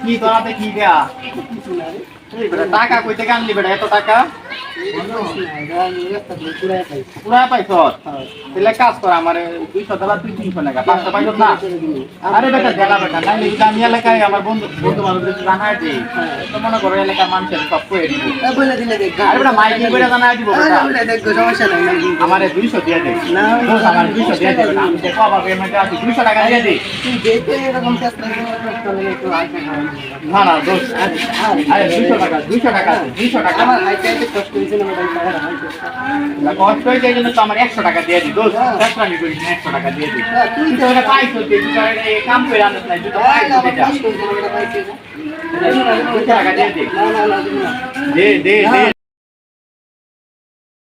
কি করাতে কি দেয়া টাকা কই থেকে আনলি বেটা এত টাকা পুরা পাইছ তাহলে কাজ কর আমার 200 টাকা তুই 300 টাকা 500 পাইছ না আরে বেটা দেলা বেটা নাইলে আমি এলাকায় আমার বন্ধু বান্ধবদের জানাই দিই তো মনে করো এলাকার মানুষের সব কই দিব বলে দিলে দেখ আরে বেটা মাইকিং করে জানাই দিব বেটা বলে দেখ সমস্যা নাই আমারে 200 দিয়ে দে না আমার 200 দিয়ে দে না আমি দেখো বাবা পেমেন্টে আছে 200 টাকা দিয়ে দে তুই দেখে এরকম চেষ্টা করে একটু আসবে না না দোস্ত আরে 200 টাকা 200 টাকা আমার হাইতে কষ্ট হয়েছে না না কষ্ট হয়েছে জন্য তো আমার 100 টাকা দিয়ে দি দোস্ত চেষ্টা আমি করি 100 টাকা দিয়ে দি তুই তুই তো পাইছো তুই এই কাম করে আনছ না তুই তো পাইছো এটা 200 টাকা দিয়ে দে না দে